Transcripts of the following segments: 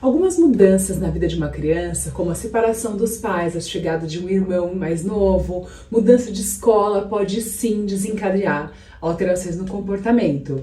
Algumas mudanças na vida de uma criança, como a separação dos pais, a chegada de um irmão mais novo, mudança de escola, pode sim desencadear alterações no comportamento.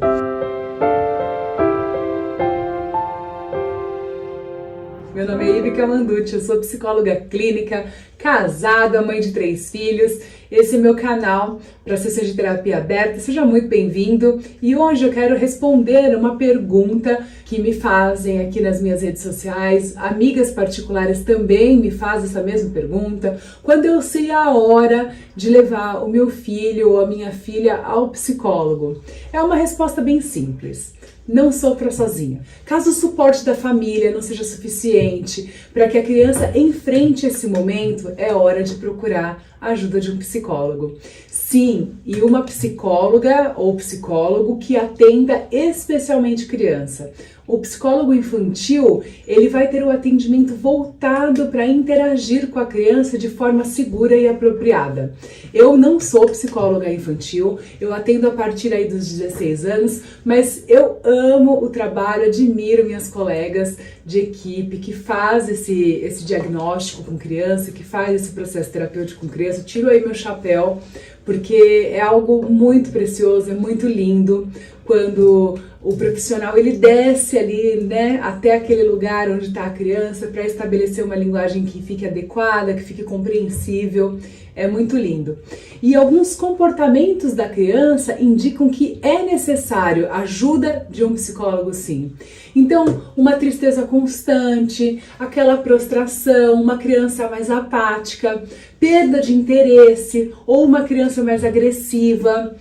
Meu nome é Ibi Camanducci, eu sou psicóloga clínica, casada, mãe de 3 filhos. Esse é meu canal para sessões de terapia aberta. Seja muito bem-vindo. E hoje eu quero responder uma pergunta que me fazem aqui nas minhas redes sociais. Amigas particulares também me fazem essa mesma pergunta. Quando eu sei a hora de levar o meu filho ou a minha filha ao psicólogo? É uma resposta bem simples. Não sofra sozinha. Caso o suporte da família não seja suficiente para que a criança enfrente esse momento, é hora de procurar a ajuda de um psicólogo. Sim, e uma psicóloga ou psicólogo que atenda especialmente criança. O psicólogo infantil, ele vai ter o atendimento voltado para interagir com a criança de forma segura e apropriada. Eu não sou psicóloga infantil, eu atendo a partir aí dos 16 anos, mas eu amo o trabalho, admiro minhas colegas de equipe que faz esse diagnóstico com criança, que faz esse processo terapêutico com criança. Eu tiro aí meu chapéu, porque é algo muito precioso, é muito lindo quando o profissional ele desce ali, né, até aquele lugar onde está a criança para estabelecer uma linguagem que fique adequada, que fique compreensível. É muito lindo. E alguns comportamentos da criança indicam que é necessário ajuda de um psicólogo, sim. Então, uma tristeza constante, aquela prostração, uma criança mais apática, perda de interesse, ou uma criança mais agressiva,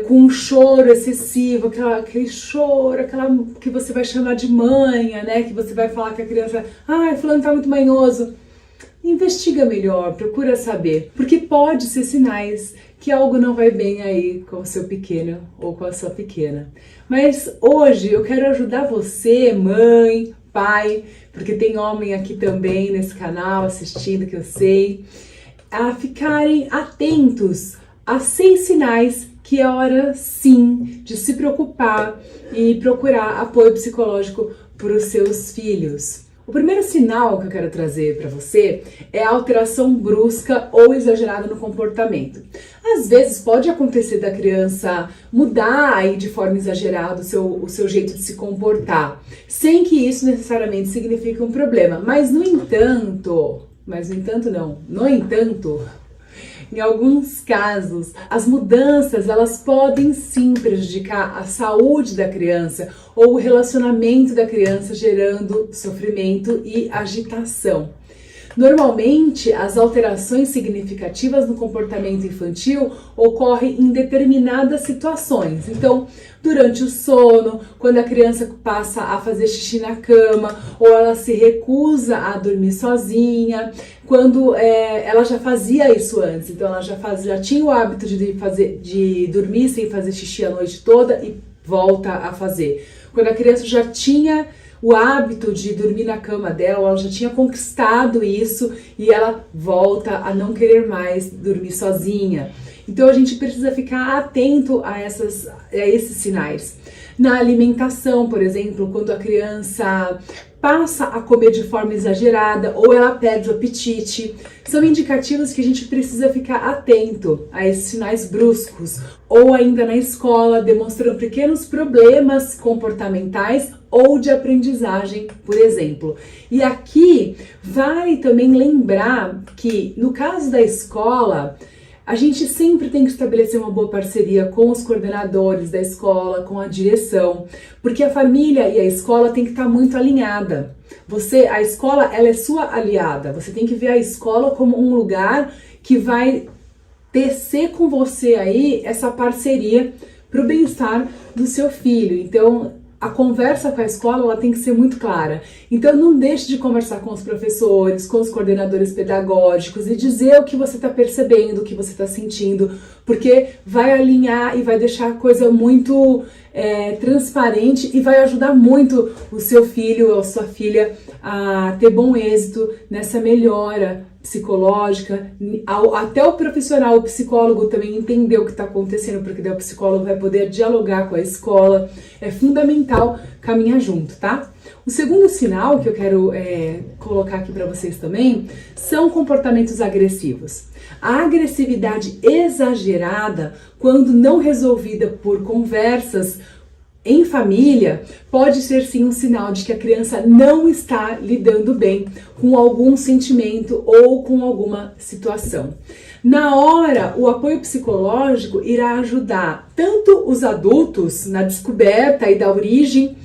com um choro excessivo, aquele choro, aquela que você vai chamar de manha, né? Que você vai falar que a criança, fulano tá muito manhoso. Investiga melhor, procura saber, porque pode ser sinais que algo não vai bem aí com o seu pequeno ou com a sua pequena. Mas hoje eu quero ajudar você, mãe, pai, porque tem homem aqui também nesse canal assistindo, que eu sei, a ficarem atentos a 6 sinais que é hora sim de se preocupar e procurar apoio psicológico para os seus filhos. O primeiro sinal que eu quero trazer para você é a alteração brusca ou exagerada no comportamento. Às vezes pode acontecer da criança mudar aí de forma exagerada o seu jeito de se comportar, sem que isso necessariamente signifique um problema. No entanto, em alguns casos, as mudanças elas podem sim prejudicar a saúde da criança ou o relacionamento da criança, gerando sofrimento e agitação. Normalmente, as alterações significativas no comportamento infantil ocorrem em determinadas situações. Então, durante o sono, quando a criança passa a fazer xixi na cama, ou ela se recusa a dormir sozinha, quando ela já fazia isso antes, então ela já tinha o hábito de dormir sem fazer xixi a noite toda e volta a fazer. Quando a criança já tinha o hábito de dormir na cama dela, ela já tinha conquistado isso e ela volta a não querer mais dormir sozinha. Então a gente precisa ficar atento a esses sinais. Na alimentação, por exemplo, quando a criança passa a comer de forma exagerada ou ela perde o apetite, são indicativos que a gente precisa ficar atento a esses sinais bruscos. Ou ainda na escola, demonstrando pequenos problemas comportamentais ou de aprendizagem, por exemplo. E aqui vale também lembrar que, no caso da escola, a gente sempre tem que estabelecer uma boa parceria com os coordenadores da escola, com a direção, porque a família e a escola tem que estar muito alinhada. A escola, ela é sua aliada. Você tem que ver a escola como um lugar que vai tecer com você aí essa parceria para o bem-estar do seu filho. Então, a conversa com a escola ela tem que ser muito clara. Então não deixe de conversar com os professores, com os coordenadores pedagógicos e dizer o que você está percebendo, o que você está sentindo, porque vai alinhar e vai deixar a coisa muito transparente e vai ajudar muito o seu filho ou a sua filha a ter bom êxito nessa melhora psicológica, até o profissional, o psicólogo também entender o que está acontecendo, porque daí o psicólogo vai poder dialogar com a escola. É fundamental caminhar junto, tá? O segundo sinal que eu quero colocar aqui para vocês também são comportamentos agressivos. A agressividade exagerada, quando não resolvida por conversas em família, pode ser sim um sinal de que a criança não está lidando bem com algum sentimento ou com alguma situação. Na hora, o apoio psicológico irá ajudar tanto os adultos na descoberta e da origem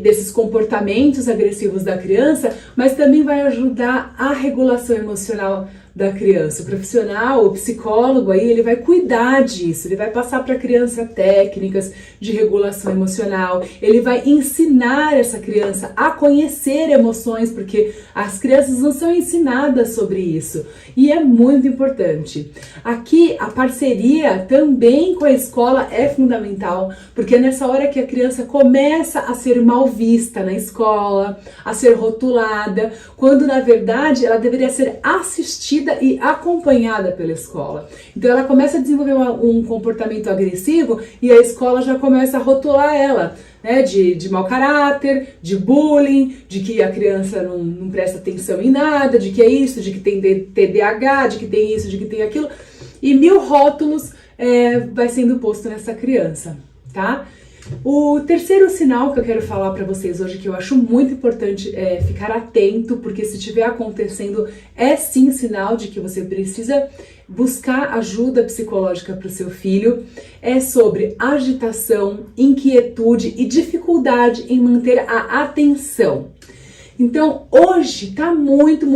desses comportamentos agressivos da criança, mas também vai ajudar a regulação emocional da criança. O profissional, o psicólogo aí, ele vai cuidar disso, ele vai passar para a criança técnicas de regulação emocional, ele vai ensinar essa criança a conhecer emoções, porque as crianças não são ensinadas sobre isso, e é muito importante. Aqui, a parceria também com a escola é fundamental, porque é nessa hora que a criança começa a ser mal vista na escola, a ser rotulada, quando na verdade ela deveria ser assistida e acompanhada pela escola. Então ela começa a desenvolver um comportamento agressivo e a escola já começa a rotular ela, né, de mau caráter, de bullying, de que a criança não presta atenção em nada, de que é isso, de que tem TDAH, de que tem isso, de que tem aquilo, e 1000 rótulos vai sendo posto nessa criança, tá? O terceiro sinal que eu quero falar para vocês hoje, que eu acho muito importante ficar atento, porque se estiver acontecendo, é sim sinal de que você precisa buscar ajuda psicológica para o seu filho, é sobre agitação, inquietude e dificuldade em manter a atenção. Então, hoje tá muito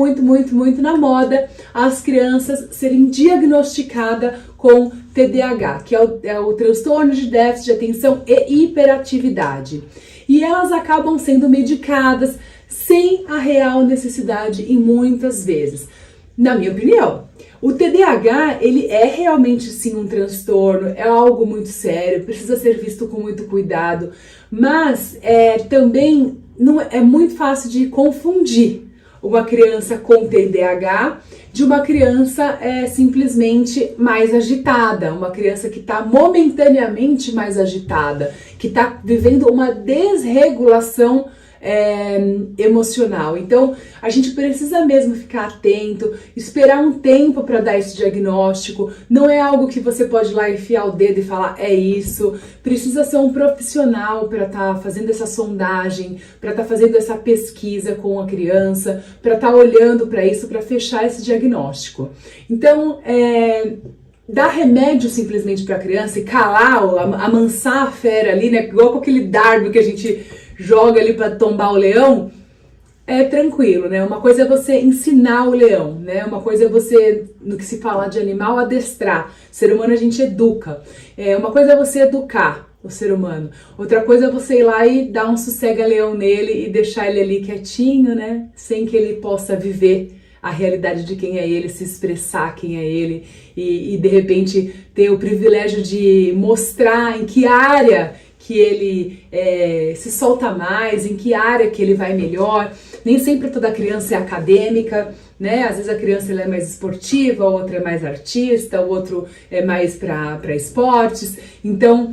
na moda as crianças serem diagnosticadas com TDAH, que é o transtorno de déficit de atenção e hiperatividade. E elas acabam sendo medicadas sem a real necessidade e muitas vezes. Na minha opinião, o TDAH, ele é realmente sim um transtorno, é algo muito sério, precisa ser visto com muito cuidado, mas também não é muito fácil de confundir uma criança com TDAH de uma criança simplesmente mais agitada, uma criança que está momentaneamente mais agitada, que está vivendo uma desregulação emocional. Então a gente precisa mesmo ficar atento, esperar um tempo para dar esse diagnóstico. Não é algo que você pode ir lá enfiar o dedo e falar é isso. Precisa ser um profissional para estar fazendo essa sondagem, para estar fazendo essa pesquisa com a criança, para estar olhando para isso, para fechar esse diagnóstico. Então dar remédio simplesmente para a criança e calar, amansar a fera ali, né? Igual com aquele dardo que a gente joga ali para tombar o leão, é tranquilo, né? Uma coisa é você ensinar o leão, né? Uma coisa é você, no que se fala de animal, adestrar. Ser humano a gente educa. Uma coisa é você educar o ser humano. Outra coisa é você ir lá e dar um sossega-leão nele e deixar ele ali quietinho, né? Sem que ele possa viver a realidade de quem é ele, se expressar quem é ele e de repente ter o privilégio de mostrar em que área que ele se solta mais, em que área que ele vai melhor. Nem sempre toda criança é acadêmica, né? Às vezes a criança ela é mais esportiva, a outra é mais artista, o outro é mais para esportes. Então,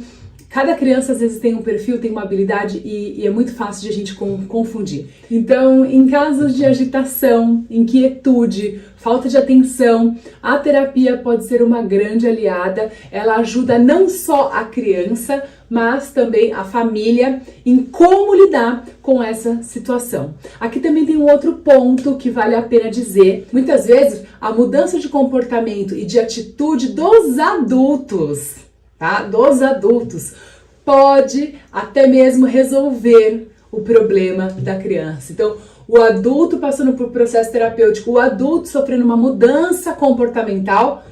cada criança às vezes tem um perfil, tem uma habilidade e é muito fácil de a gente confundir. Então, em casos de agitação, inquietude, falta de atenção, a terapia pode ser uma grande aliada. Ela ajuda não só a criança, mas também a família em como lidar com essa situação. Aqui também tem um outro ponto que vale a pena dizer. Muitas vezes, a mudança de comportamento e de atitude dos adultos, tá? Dos adultos, pode até mesmo resolver o problema da criança. Então, o adulto passando por processo terapêutico, o adulto sofrendo uma mudança comportamental,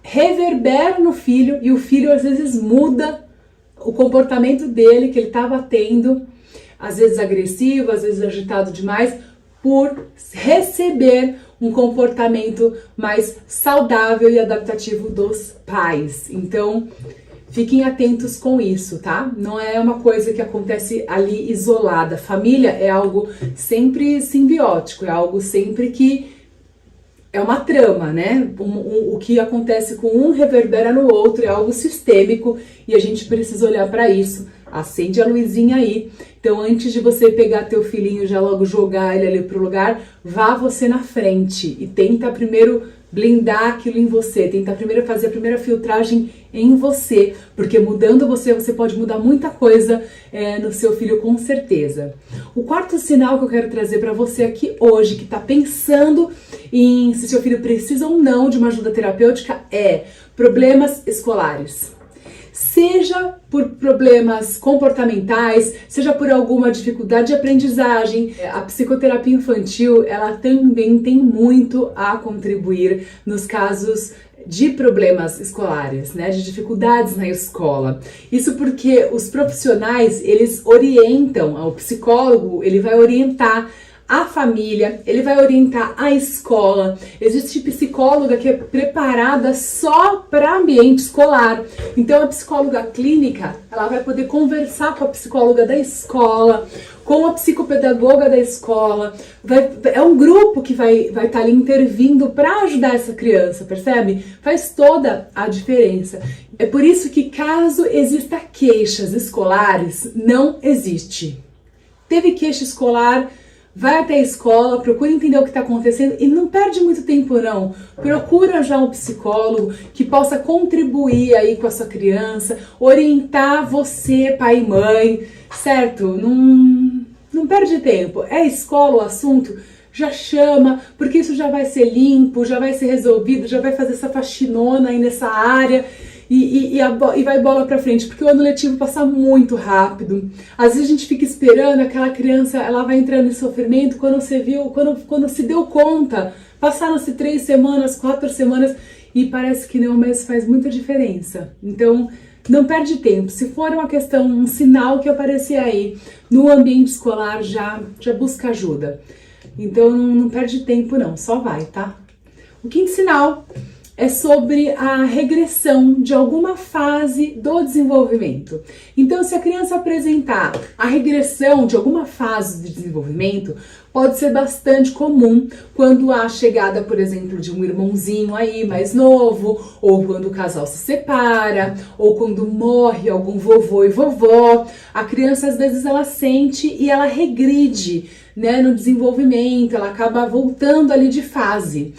reverbera no filho e o filho às vezes muda o comportamento dele que ele estava tendo, às vezes agressivo, às vezes agitado demais, por receber um comportamento mais saudável e adaptativo dos pais. Então, fiquem atentos com isso, tá? Não é uma coisa que acontece ali isolada. Família é algo sempre simbiótico, é algo sempre que é uma trama, né? O que acontece com um reverbera no outro, é algo sistêmico e a gente precisa olhar para isso. Acende a luzinha aí. Então, antes de você pegar teu filhinho e já logo jogar ele ali pro lugar, vá você na frente e tenta primeiro blindar aquilo em você, tenta primeiro fazer a primeira filtragem em você, porque mudando você pode mudar muita coisa no seu filho, com certeza. O quarto sinal que eu quero trazer para você aqui hoje, que está pensando em se seu filho precisa ou não de uma ajuda terapêutica, é problemas escolares. Seja por problemas comportamentais, seja por alguma dificuldade de aprendizagem, a psicoterapia infantil, ela também tem muito a contribuir nos casos de problemas escolares, né, de dificuldades na escola. Isso porque os profissionais, eles orientam, o psicólogo, ele vai orientar a família, ele vai orientar a escola. Existe psicóloga que é preparada só para ambiente escolar. Então a psicóloga clínica, ela vai poder conversar com a psicóloga da escola, com a psicopedagoga da escola. É um grupo que vai estar ali intervindo para ajudar essa criança, percebe? Faz toda a diferença. É por isso que caso exista queixas escolares, não existe. Teve queixa escolar, vai até a escola, procura entender o que está acontecendo e não perde muito tempo não. Procura já um psicólogo que possa contribuir aí com a sua criança, orientar você, pai e mãe, certo? Não perde tempo. É escola o assunto? Já chama, porque isso já vai ser limpo, já vai ser resolvido, já vai fazer essa faxinona aí nessa área. E vai bola pra frente, porque o ano letivo passa muito rápido. Às vezes a gente fica esperando aquela criança, ela vai entrando em sofrimento, quando você viu, quando se deu conta, passaram-se 3 semanas, 4 semanas, e parece que não, mas faz muita diferença. Então, não perde tempo. Se for uma questão, um sinal que aparecer aí no ambiente escolar, já busca ajuda. Então, não perde tempo não, só vai, tá? O quinto sinal é sobre a regressão de alguma fase do desenvolvimento. Então, se a criança apresentar a regressão de alguma fase de desenvolvimento, pode ser bastante comum quando há a chegada, por exemplo, de um irmãozinho aí mais novo, ou quando o casal se separa, ou quando morre algum vovô e vovó. A criança, às vezes, ela sente e ela regride, né, no desenvolvimento, ela acaba voltando ali de fase.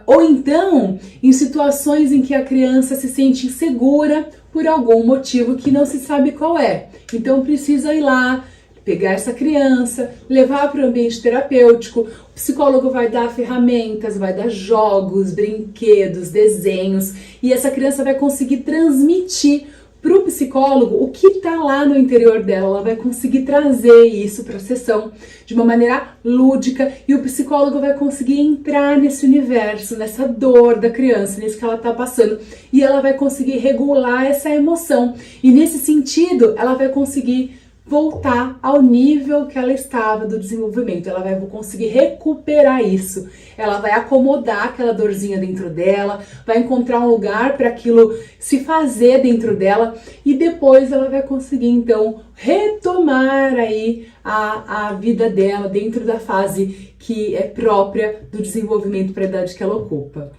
Ou então, em situações em que a criança se sente insegura por algum motivo que não se sabe qual é. Então, precisa ir lá, pegar essa criança, levar para o ambiente terapêutico. O psicólogo vai dar ferramentas, vai dar jogos, brinquedos, desenhos, e essa criança vai conseguir transmitir para o psicólogo o que está lá no interior dela. Ela vai conseguir trazer isso para a sessão de uma maneira lúdica, e o psicólogo vai conseguir entrar nesse universo, nessa dor da criança, nisso que ela está passando, e ela vai conseguir regular essa emoção, e nesse sentido ela vai conseguir voltar ao nível que ela estava do desenvolvimento. Ela vai conseguir recuperar isso, ela vai acomodar aquela dorzinha dentro dela, vai encontrar um lugar para aquilo se fazer dentro dela, e depois ela vai conseguir então retomar aí a vida dela dentro da fase que é própria do desenvolvimento para a idade que ela ocupa.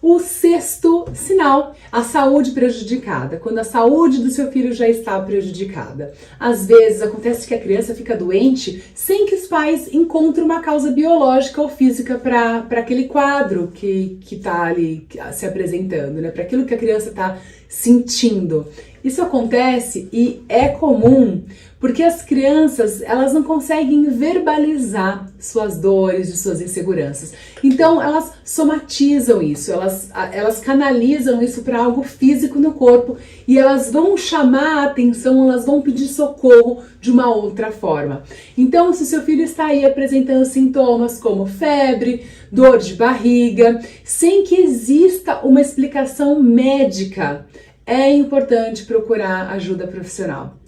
O sexto sinal, a saúde prejudicada. Quando a saúde do seu filho já está prejudicada. Às vezes acontece que a criança fica doente sem que os pais encontrem uma causa biológica ou física para aquele quadro que está ali se apresentando, né? Para aquilo que a criança está sentindo. Isso acontece e é comum porque as crianças, elas não conseguem verbalizar suas dores e suas inseguranças. Então elas somatizam isso, elas canalizam isso para algo físico no corpo, e elas vão chamar a atenção, elas vão pedir socorro de uma outra forma. Então, se o seu filho está aí apresentando sintomas como febre, dor de barriga, sem que exista uma explicação médica, é importante procurar ajuda profissional.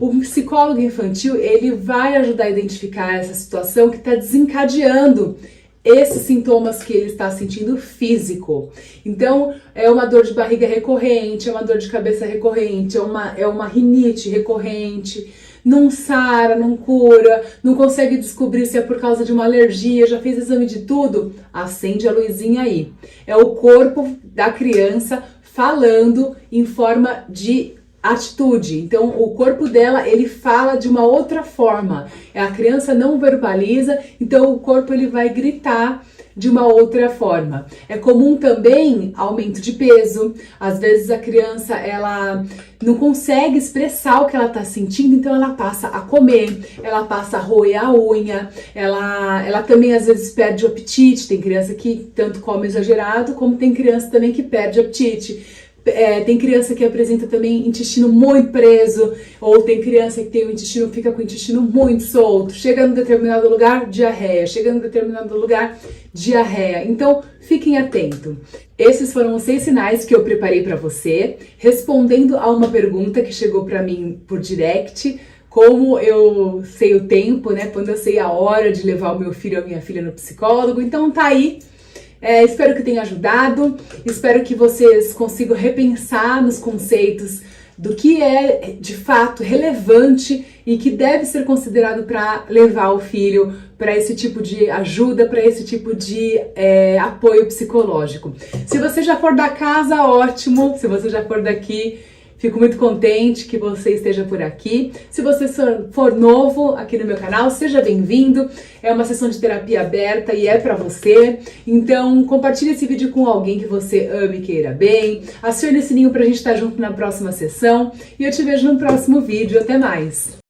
O psicólogo infantil, ele vai ajudar a identificar essa situação que está desencadeando esses sintomas que ele está sentindo físico. Então, é uma dor de barriga recorrente, é uma dor de cabeça recorrente, é uma rinite recorrente, não sara, não cura, não consegue descobrir se é por causa de uma alergia, já fez exame de tudo, acende a luzinha aí. É o corpo da criança falando em forma de atitude. Então, o corpo dela, ele fala de uma outra forma. A criança não verbaliza, então o corpo ele vai gritar de uma outra forma. É comum também aumento de peso. Às vezes a criança ela não consegue expressar o que ela está sentindo, então ela passa a comer, ela passa a roer a unha, ela também às vezes perde o apetite. Tem criança que tanto come exagerado, como tem criança também que perde o apetite. Tem criança que apresenta também intestino muito preso, ou tem criança que tem o intestino, fica com o intestino muito solto, chega num determinado lugar, diarreia, chega num determinado lugar, diarreia. Então, fiquem atentos. Esses foram os 6 sinais que eu preparei para você, respondendo a uma pergunta que chegou para mim por direct. Como eu sei o tempo, né? Quando eu sei a hora de levar o meu filho ou a minha filha no psicólogo. Então, tá aí. Espero que tenha ajudado, espero que vocês consigam repensar nos conceitos do que é de fato relevante e que deve ser considerado para levar o filho para esse tipo de ajuda, para esse tipo de apoio psicológico. Se você já for da casa, ótimo. Se você já for daqui, fico muito contente que você esteja por aqui. Se você for novo aqui no meu canal, seja bem-vindo. É uma sessão de terapia aberta e é para você. Então, compartilhe esse vídeo com alguém que você ame e queira bem. Acione o sininho para a gente estar junto na próxima sessão. E eu te vejo no próximo vídeo. Até mais!